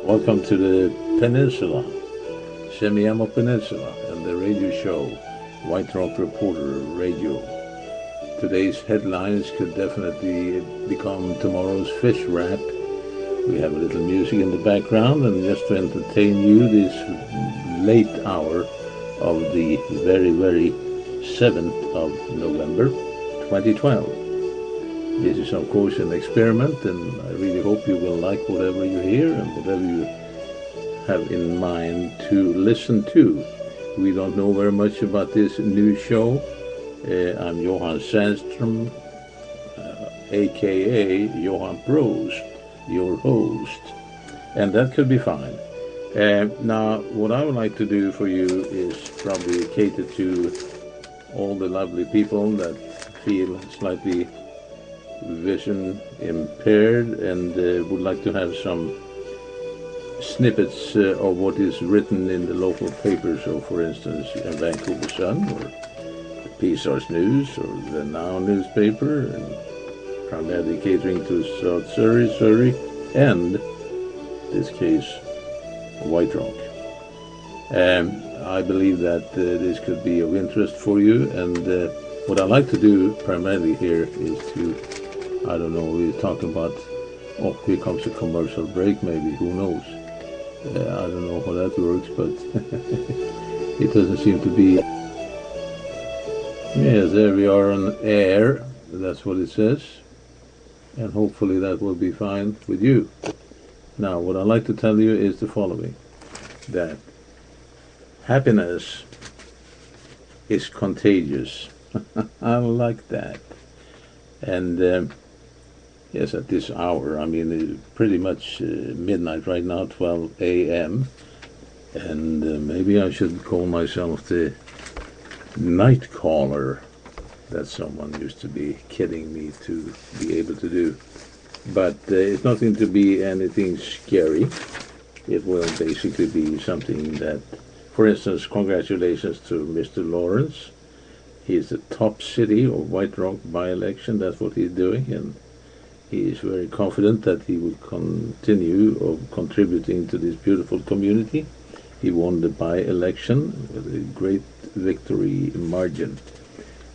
Welcome to the Peninsula, Semiamo Peninsula, and the radio show, White Rock Reporter Radio. Today's headlines could definitely become tomorrow's fish wrap. We have a little music in the background, and just to entertain you this late hour of the very 7th of November 2012. This is, of course, an experiment, and I really hope you will like whatever you hear and whatever you have in mind to listen to. We don't know very much about this new show. I'm Johan Sandström, a.k.a. Johan Prost, your host, and that could be fine. Now, what I would like to do for you is probably cater to all the lovely people that feel slightly vision impaired and would like to have some snippets of what is written in the local papers. So, for instance, Vancouver Sun or PSAR's News or the Now newspaper, and primarily catering to South Surrey, and in this case, White Rock. I believe that this could be of interest for you, and what I like to do primarily here is to, I don't know, we're talking about, oh, here comes a commercial break maybe, who knows. I don't know how that works, but it doesn't seem to be. Yes, there we are on air, that's what it says, and hopefully that will be fine with you. Now, what I'd like to tell you is the following, that happiness is contagious. I like that. And yes, at this hour, I mean, it's pretty much midnight right now, 12 a.m. And maybe I should call myself the night caller that someone used to be kidding me to be able to do. But it's nothing to be anything scary. It will basically be something that, for instance, congratulations to Mr. Lawrence. He's the top city of White Rock by-election. That's what he's doing, and he is very confident that he will continue of contributing to this beautiful community. He won the by-election with a great victory margin.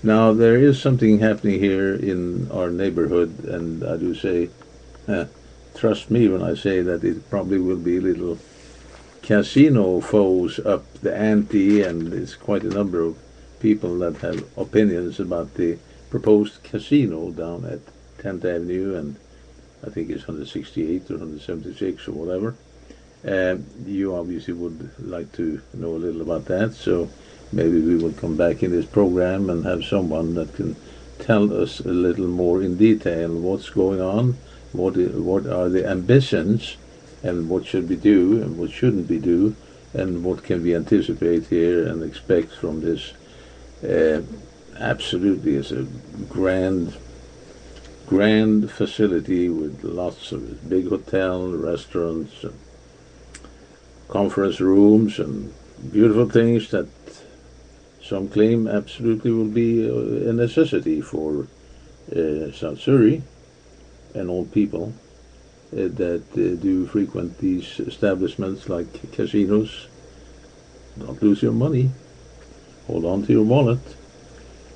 Now, there is something happening here in our neighborhood, and I do say, trust me when I say that it probably will be little casino foes up the ante, and it's quite a number of people that have opinions about the proposed casino down at 10th Avenue, and I think it's 168 or 176 or whatever. You obviously would like to know a little about that, so maybe we will come back in this program and have someone that can tell us a little more in detail what's going on, what are the ambitions, and what should we do and what shouldn't we do, and what can we anticipate here and expect from this. Absolutely, it's a grand facility with lots of big hotel, restaurants, and conference rooms, and beautiful things that some claim absolutely will be a necessity for South Surrey and all people that do frequent these establishments like casinos. Don't lose your money. Hold on to your wallet.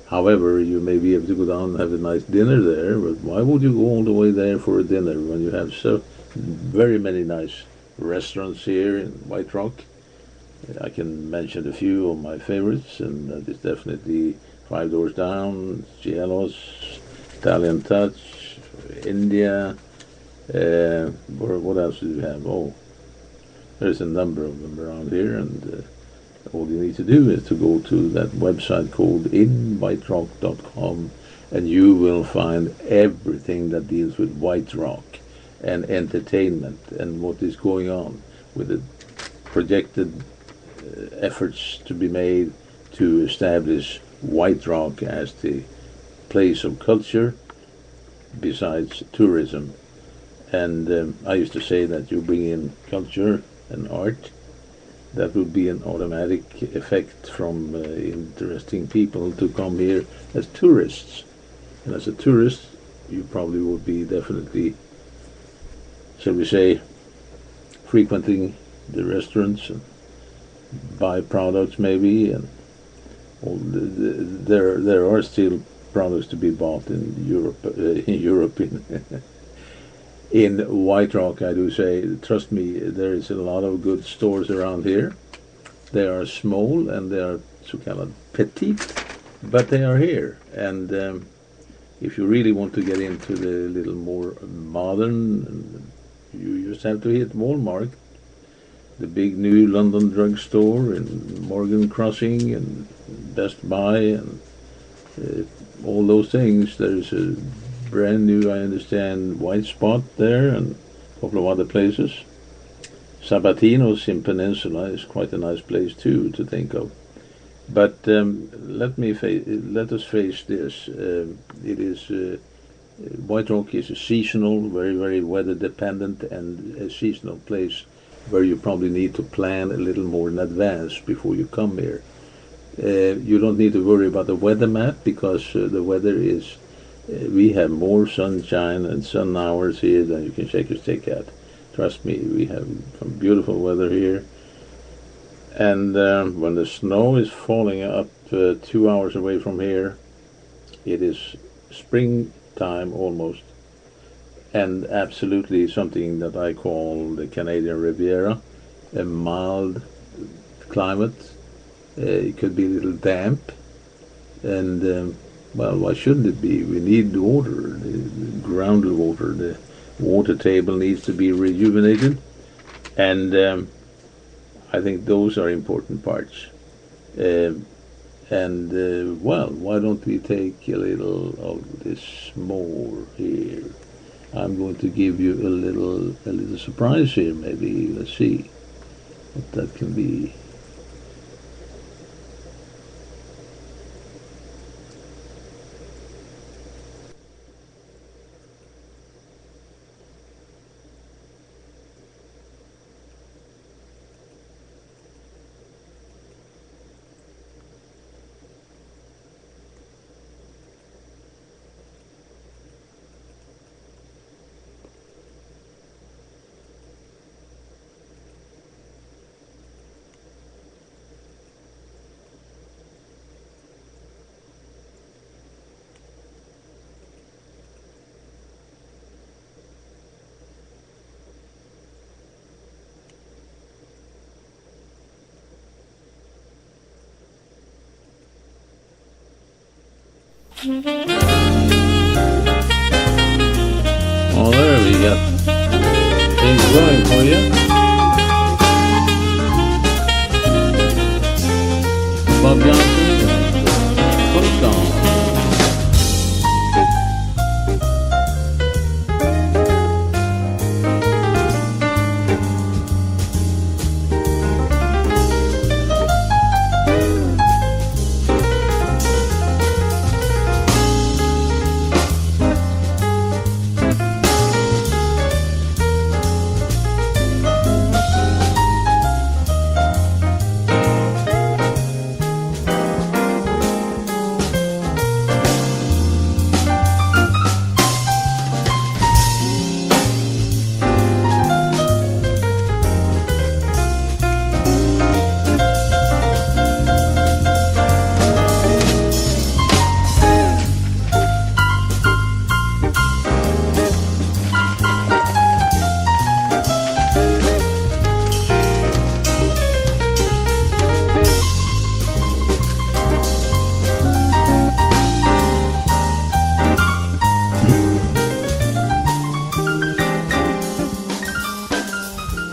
However, you may be able to go down and have a nice dinner there, but why would you go all the way there for a dinner when you have so very many nice restaurants here in White Rock? I can mention a few of my favorites, and that is definitely Five Doors Down, Cielos, Italian Touch, India. What else do we have? Oh, there's a number of them around here, and all you need to do is to go to that website called inwhiterock.com, and you will find everything that deals with White Rock and entertainment and what is going on with the projected efforts to be made to establish White Rock as the place of culture besides tourism. And I used to say that you bring in culture and art, that would be an automatic effect from interesting people to come here as tourists. And as a tourist, you probably would be definitely, shall we say, frequenting the restaurants and buy products maybe, and there are still products to be bought in Europe. In White Rock, I do say, trust me, there is a lot of good stores around here. They are small and they are so-called petite, but they are here. And if you really want to get into the little more modern, you just have to hit Walmart, the big new London drugstore, and Morgan Crossing, and Best Buy, and all those things. There's a brand new, I understand, White Spot there, and a couple of other places. Sabatino's in Peninsula is quite a nice place too to think of. But let us face this. It is White Rock is a seasonal, very, very weather dependent, and a seasonal place where you probably need to plan a little more in advance before you come here. You don't need to worry about the weather map, because the weather is, we have more sunshine and sun hours here than you can shake your stick at. Trust me, we have some beautiful weather here. And when the snow is falling up 2 hours away from here, it is springtime almost, and absolutely something that I call the Canadian Riviera, a mild climate. It could be a little damp, and well, why shouldn't it be? We need water, the groundwater, the water table needs to be rejuvenated, and I think those are important parts. Well, why don't we take a little of this more here? I'm going to give you a little surprise here, maybe. Let's see what that can be. Oh, there we go. Things going for you. Bob Johnson, post on.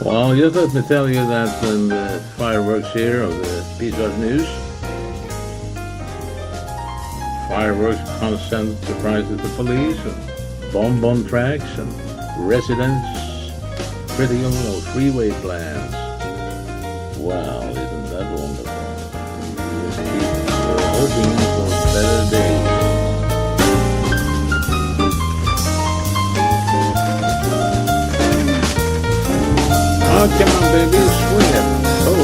Well, just let me tell you that when the fireworks here of the Peacock News, fireworks constant surprises the police, and bomb on tracks, and residents critical of freeway plans. Wow, isn't that wonderful? We just keep hoping for better days. Oh, come on, baby, swing it. Oh.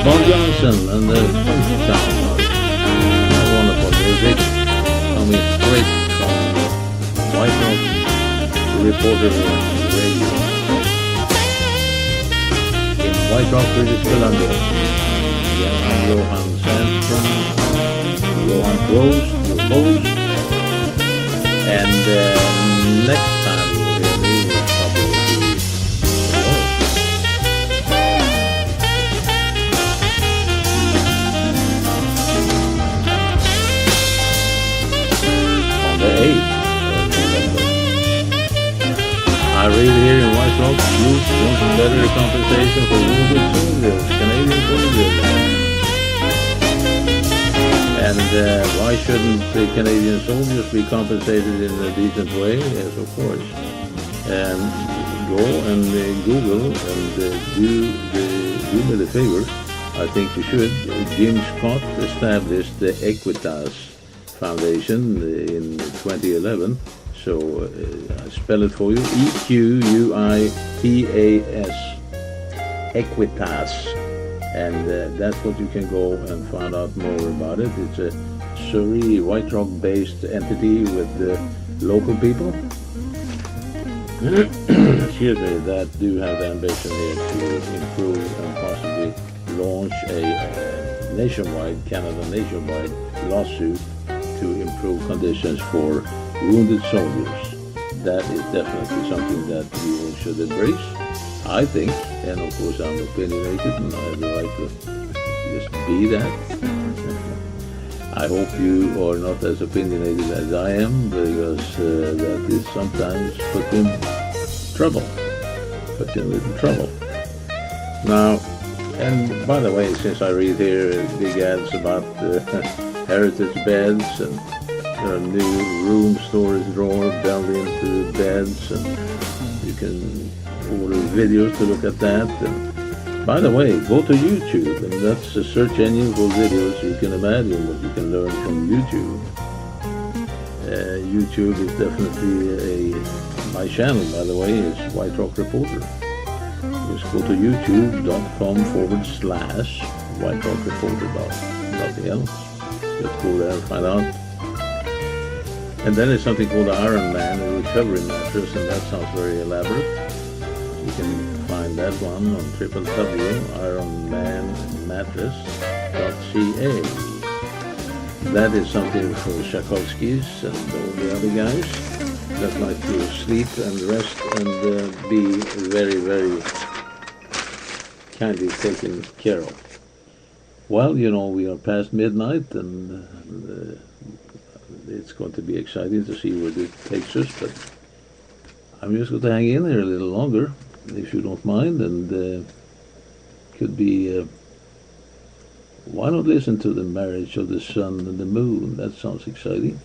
Bon Johnson and the Funky Town. Wonderful music coming straight from White Rock Reporter Radio in White Rock, British Columbia. Again, I'm Johan Sandstrom, Johan Gross, your host, and next time you'll hear me will probably be the 8th of November. I read here in White Rock, Blues wants better compensation for wounded soldiers, Canadian soldiers. And why shouldn't the Canadian soldiers be compensated in a decent way? Yes, of course. And go and Google and do me the favor. I think you should. Jim Scott established the Equitas Foundation in 2011. So I spell it for you: EQUITAS, Equitas, and that's what you can go and find out more about it. It's a Surrey White Rock based entity with the local people. Excuse me, that do have the ambition here to improve and possibly launch a nationwide lawsuit to improve conditions for wounded soldiers. That is definitely something that you should embrace, I think, and of course I'm opinionated and I have the right to just be that. I hope you are not as opinionated as I am, because that is sometimes puts in little trouble. Now, and by the way, since I read here big ads about heritage beds and new room storage drawer built into beds, and you can order videos to look at that. And by the way, go to YouTube, and that's a search engine for videos. You can imagine what you can learn from YouTube. YouTube is definitely my channel, by the way, is White Rock Reporter. Just go to youtube.com/White Rock Reporter. Nothing else. Just go there and find out. And then there's something called the Iron Man, a recovery mattress, and that sounds very elaborate. You can find that one on www.ironmanmattress.ca. That is something for Tchaikovskys and all the other guys that like to sleep and rest and be very, very kindly taken care of. Well, you know, we are past midnight, and it's going to be exciting to see where this takes us, but I'm just going to hang in here a little longer, if you don't mind, and could be, why not listen to the marriage of the sun and the moon? That sounds exciting.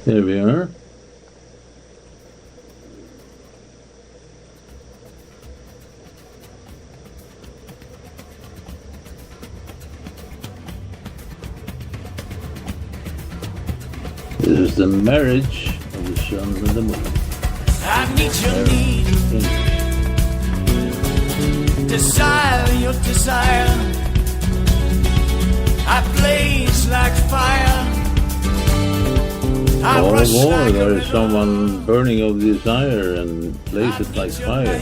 There we are. This is the marriage of the sun and the moon. I meet your need, desire your desire. I blaze like fire. Oh boy, there is someone burning of desire and blaze it like fire.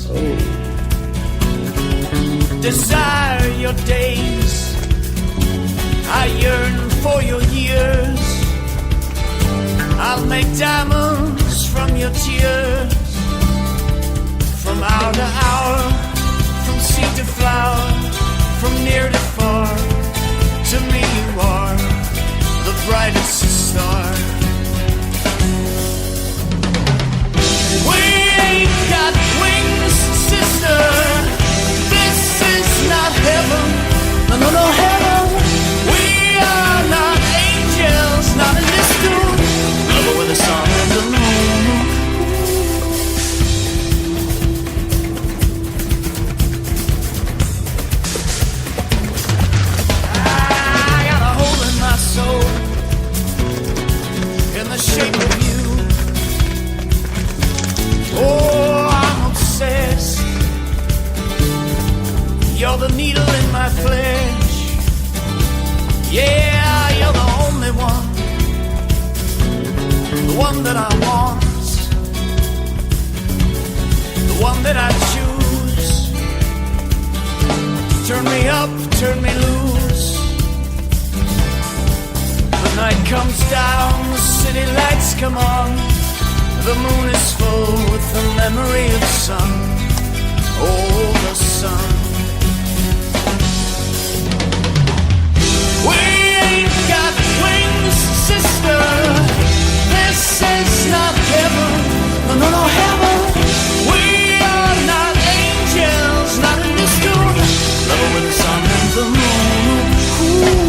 Oh. Desire your days. I yearn for your years. I'll make diamonds from your tears. From hour to hour, from seed to flower, from near to far. To me you are the brightest star. We ain't got wings, sister. This is not heaven. No, no, no, heaven. We are not angels, not in this tune. Love with a song. that I want, the one that I choose. Turn me up, turn me loose. The night comes down, the city lights come on. The moon is full with the memory of sun. Oh, the sun. We ain't got wings, sister. This is not heaven. No, no, no, heaven. We are not angels, not in this tune. Love with the sun and the moon. Ooh.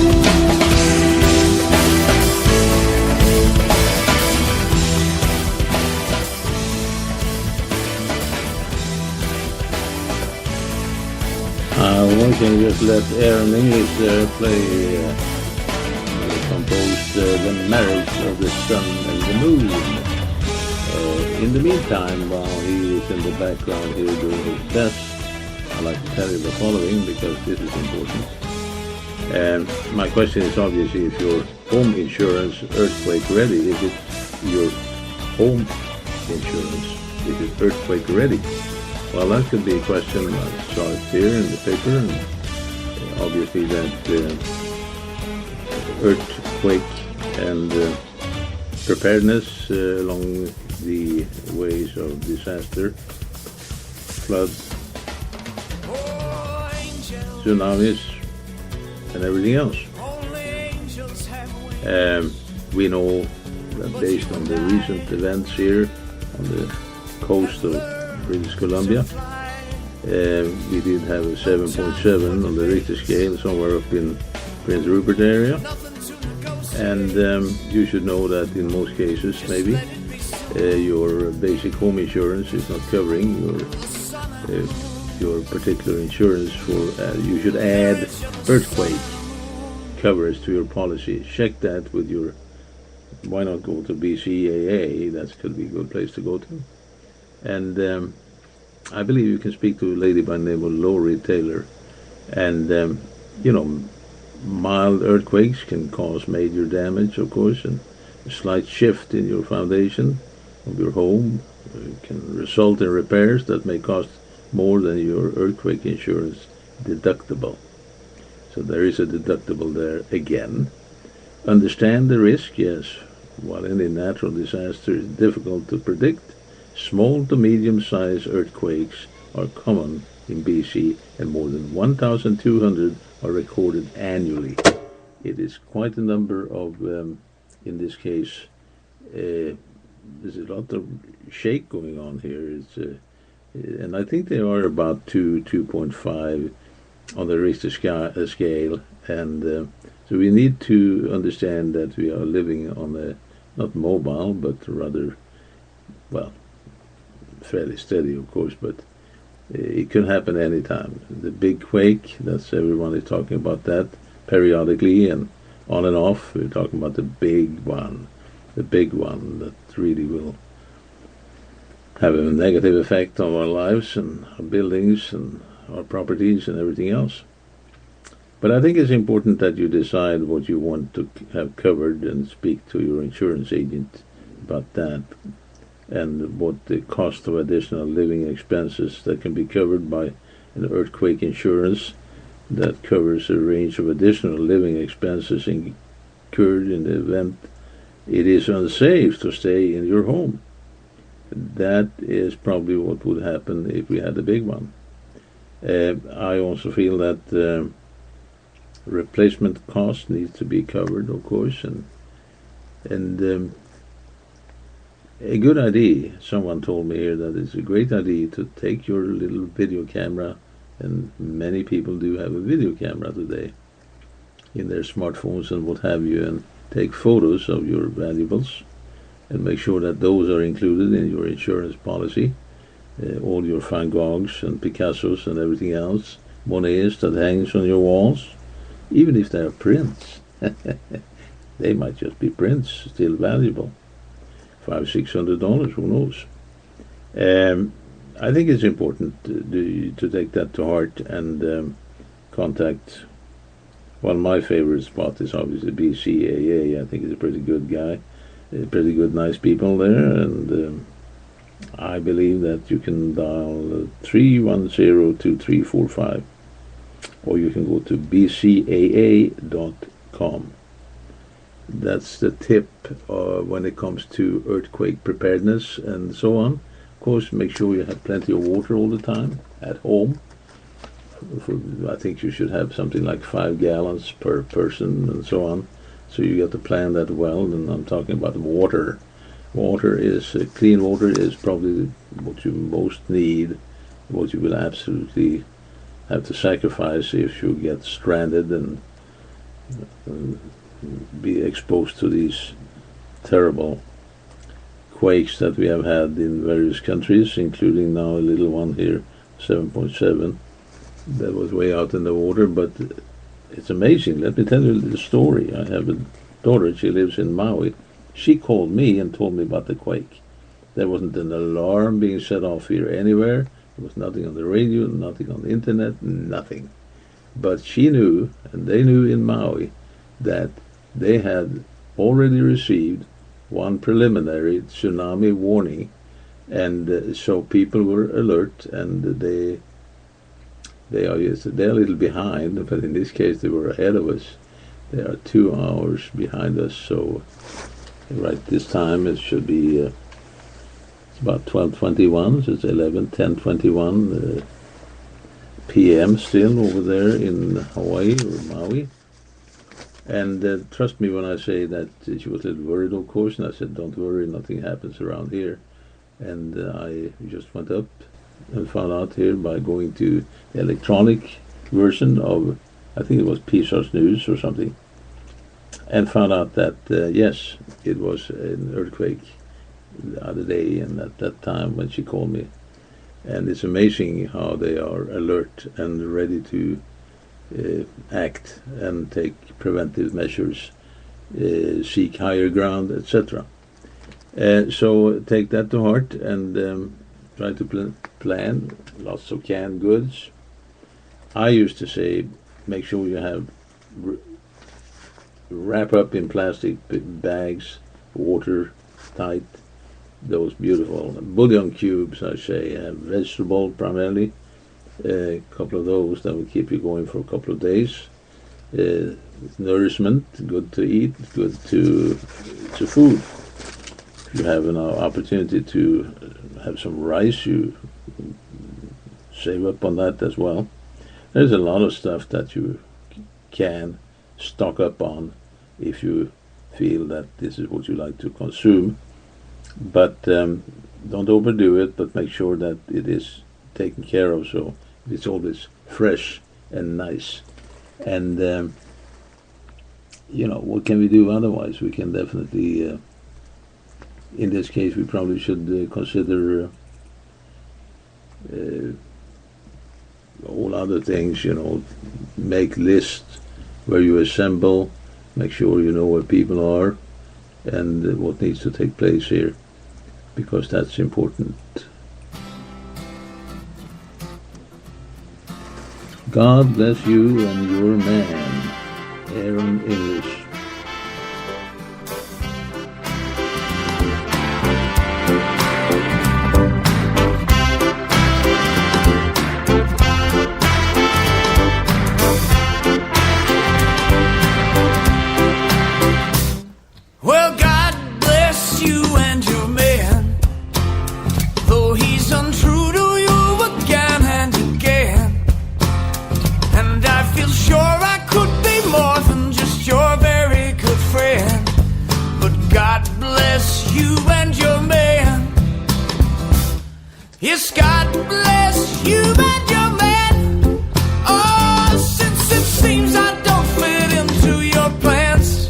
One can just let Aaron English play composed The Marriage of the Sun and the Moon. In the meantime, while he is in the background here doing his best, I'd like to tell you the following because this is important. My question is obviously if your home insurance earthquake ready, is it your home insurance, is it earthquake ready? Well, that could be a question. I saw it here in the paper, and obviously that earthquake and preparedness along the ways of disaster, floods, tsunamis, and everything else. We know that based on the recent events here on the coast of British Columbia, we did have a 7.7 on the Richter scale somewhere up in Prince Rupert area, and you should know that in most cases maybe your basic home insurance is not covering your particular insurance for you should add earthquake coverage to your policy. Check that with your, why not go to BCAA, that could be a good place to go to. And I believe you can speak to a lady by the name of Laurie Taylor. And, mild earthquakes can cause major damage, of course, and a slight shift in your foundation of your home can result in repairs that may cost more than your earthquake insurance deductible. So there is a deductible there again. Understand the risk, yes. While any natural disaster is difficult to predict, small to medium-sized earthquakes are common in BC, and more than 1,200 are recorded annually. It is quite a number of, in this case, there's a lot of shake going on here. And I think they are about 2.5 on the Richter scale. And so we need to understand that we are living on a, not mobile, but rather, well, fairly steady, of course, but it can happen anytime. The big quake, that's everyone is talking about that periodically and on and off. We're talking about the big one that really will have a negative effect on our lives and our buildings and our properties and everything else. But I think it's important that you decide what you want to have covered and speak to your insurance agent about that, and what the cost of additional living expenses that can be covered by an earthquake insurance that covers a range of additional living expenses incurred in the event it is unsafe to stay in your home. That is probably what would happen if we had a big one. I also feel that replacement cost needs to be covered, of course, and a good idea. Someone told me here that it's a great idea to take your little video camera, and many people do have a video camera today in their smartphones and what have you, and take photos of your valuables and make sure that those are included in your insurance policy. All your Van Goghs and Picassos and everything else, Monets that hangs on your walls, even if they are prints. They might just be prints, still valuable. $500-600, who knows? I think it's important to take that to heart and contact. Well, my favorite spot is obviously BCAA. I think he's a pretty good guy. pretty good, nice people there, and I believe that you can dial 310-2345, or you can go to bcaa.com. That's the tip when it comes to earthquake preparedness and so on. Of course, make sure you have plenty of water all the time at home. I think you should have something like 5 gallons per person and so on. So you got to plan that well. And I'm talking about water. Clean water is probably what you most need, what you will absolutely have to sacrifice if you get stranded and be exposed to these terrible quakes that we have had in various countries, including now a little one here, 7.7, that was way out in the water. But it's amazing. Let me tell you the story. I have a daughter, she lives in Maui. She called me and told me about the quake. There wasn't an alarm being set off here anywhere. There was nothing on the radio, nothing on the internet, nothing. But she knew, and they knew in Maui, that they had already received one preliminary tsunami warning, and so people were alert, and they are a little behind, but in this case they were ahead of us. They are 2 hours behind us, so right this time it should be it's about 12:21, so it's 10:21 p.m. still over there in Hawaii or Maui. And trust me when I say that she was a little worried, of course, and I said, don't worry, nothing happens around here. And I just went up and found out here by going to the electronic version of, I think it was PSAR's News or something, and found out that, yes, it was an earthquake the other day and at that time when she called me. And it's amazing how they are alert and ready to act and take preventive measures, seek higher ground, etc. So take that to heart and try to plan lots of canned goods. I used to say, make sure you have wrap up in plastic bags, watertight, those beautiful bouillon cubes, I say, vegetable primarily, a couple of those that will keep you going for a couple of days. Nourishment, good to eat, good to food. If you have an opportunity to have some rice, you save up on that as well. There's a lot of stuff that you can stock up on if you feel that this is what you like to consume. But don't overdo it, but make sure that it is taken care of, so it's always fresh and nice. And what can we do otherwise? We can definitely, in this case, we probably should consider all other things, make lists where you assemble, make sure you know where people are and what needs to take place here, because that's important. God bless you and your man, Aaron English. Well, God bless you and your man, though he's untrue to you again and again. And I feel sure I could be more than just your very good friend. But God bless you and your man. Yes, God bless you and your man. Oh, since it seems I don't fit into your plans,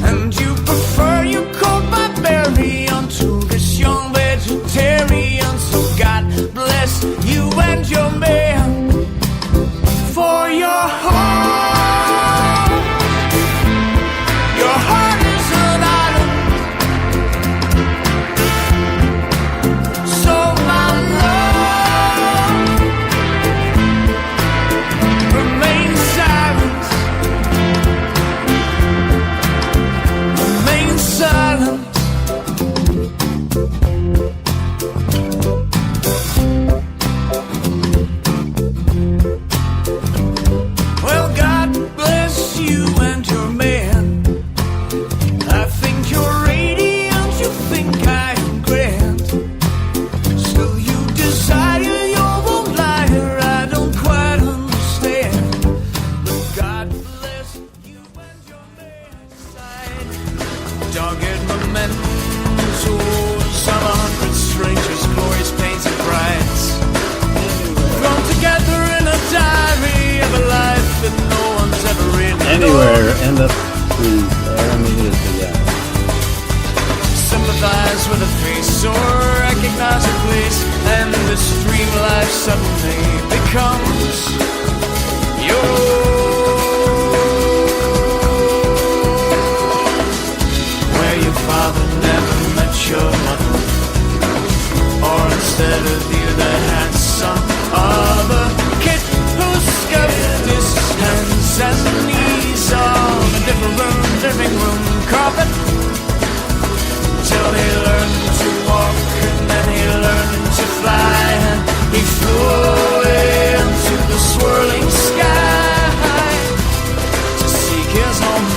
and you prefer your cold barbarian to this young vegetarian. So God bless you and your man. For your heart is an island. So my dogged mementos of 100 strangers, glories, pains, and prides, thrown together in a diary of a life that no one's ever really Anywhere, end up with yeah. Sympathize with a face or recognize a place, and this dream life suddenly becomes where your father never met your mother, or instead of you they had some other kid who scuffed his hands and knees on a different living room carpet, till he learned to walk and then he learned to fly, and he flew away into the swirling sky to seek his home.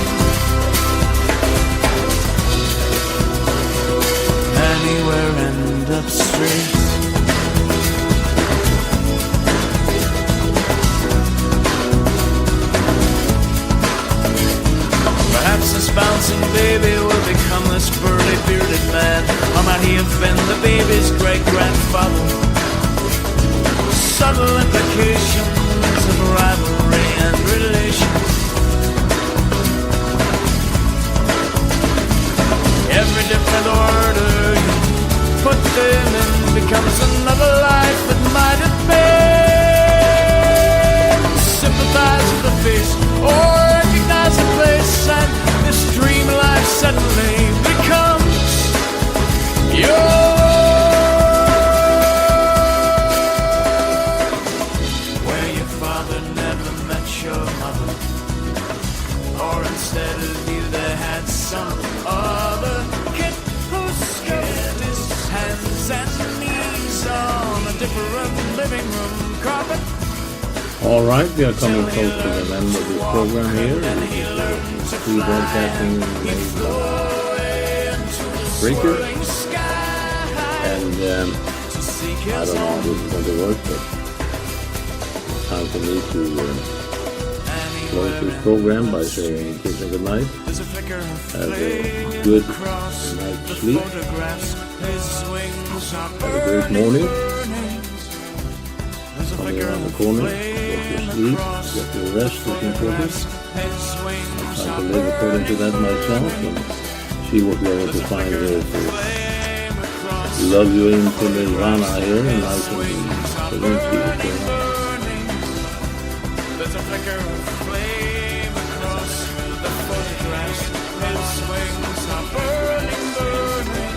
Anywhere end up straight. Perhaps this bouncing baby will become this burly bearded man, or might he have been the baby's great-grandfather? Subtle implications of rivalry and relations. Every different order you put them in becomes another life that might have been. Sympathize with the face or recognize a place, and this dream life suddenly becomes where your father never met your mother, or instead of you they had some other kid who scuffed his hands and knees on a different living room carpet. All right, we are coming close to the end of this program here. Free broadcasting Spreaker. And I don't know how this is going to work, but time for me to close this program by saying kiss and good night. Have a good night's sleep. Have a great morning. Coming around the corner. Get your sleep. Get your rest is important. I try to live according to that myself and see what we're able to find here to love you into Nirvana here, and I can let's see what's going on. There's a flicker of flame across the photographs. His wings are burning, burning.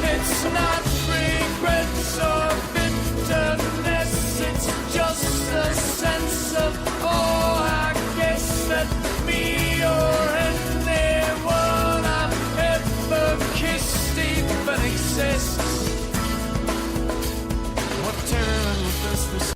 It's not regrets or bitterness, it's just a sense of, oh, I guess that me or anyone I've ever kissed even exists. What terror does this?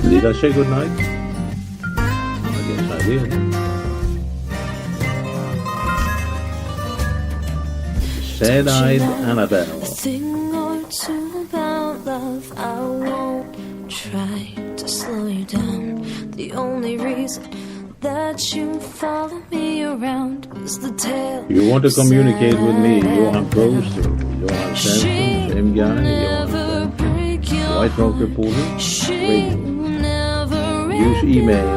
Did I say good night? I guess I did. Sad-eyed Annabelle. A thing or two about love, I won't try to slow you down. The only reason that you follow me around is the tale. You want to communicate with me, Johan Prost, Johan Svensson, same guy, Johan White Rock Reporter, radio. Use email.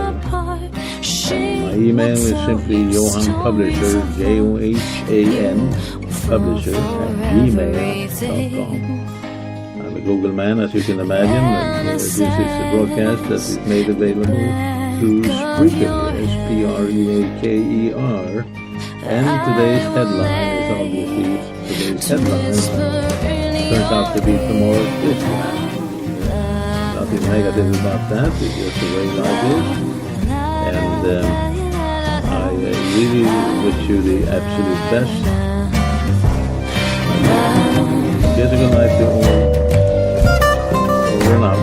My email is simply Johan Publisher, Johan Publisher @gmail.com. I'm a Google man, as you can imagine, and this is a broadcast that is made available through Spreaker, Spreaker. And today's headline is obviously today's headline. Turns out to be tomorrow's Christmas. Nothing negative about that, it's just the way life is. And I really wish you the absolute best. Get a good night to all. Over and out.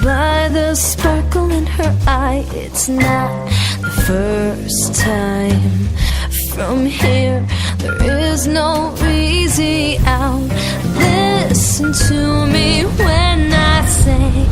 by the sparkle in her eye. It's not the first time. From here, there is no easy out. Listen to me when I say